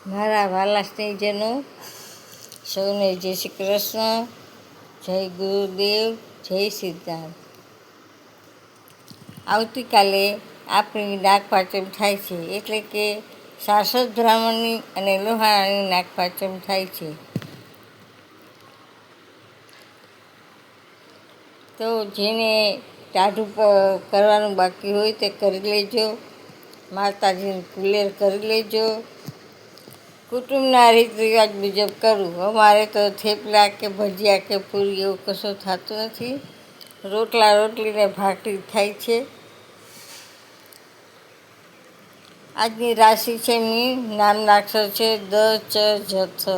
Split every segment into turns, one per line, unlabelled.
મારા વાલા સ્નેહીજનો, સૌને જય શ્રી કૃષ્ણ, જય ગુરુદેવ, જય સિદ્ધાર્થ. આવતીકાલે આપણી નાગપાંચમ થાય છે, એટલે કે સાસદ બ્રાહ્મણની અને લોહાણાની નાગપાંચમ થાય છે. તો જેને ટાઢું કરવાનું બાકી હોય તે કરી લેજો. માતાજીનું કુલેર કરી લેજો. કુટુંબના રીત રિવાજ મુજબ કરું. અમારે તો થેપલા કે ભજીયા કે પૂરી એવું કશું થતું નથી. રોટલા રોટલીને ભાખરી થાય છે. આજની રાશિ છે મીન. નામના અક્ષર છે દ, ચ, જ, થ.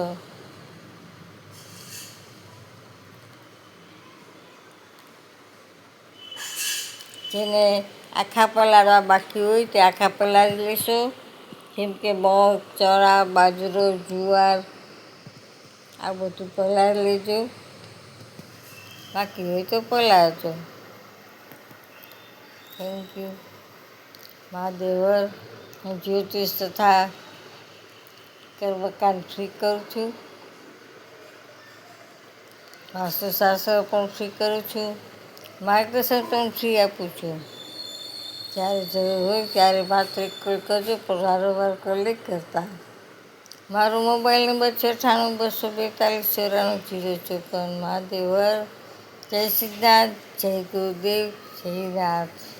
જેને આખા પલાળવા બાકી હોય તે આખા પલાળી લેશો. જેમ કે મગ, ચણા, બાજરો, જુવાર આ બધું પલાળી લેજો. બાકી હોય તો પલાળજો. Thank you. મહાદેવર. હું જ્યોતિષ તથા કર્મકાંડ ફ્રી કરું છું. વાસ્તુશાસ્ત્ર પણ ફ્રી કરું છું. માર્ગદર્શન પણ ફ્રી આપું છું. જ્યારે જરૂર હોય ત્યારે માત્ર એક કોલ કરજો, પણ વારંવાર કોલ નહીં કરતા. મારો મોબાઈલ નંબર 98 242 94 054. મહાદેવર. જય સિદ્ધાર્થ, જય ગુરુદેવ, જય નાથ.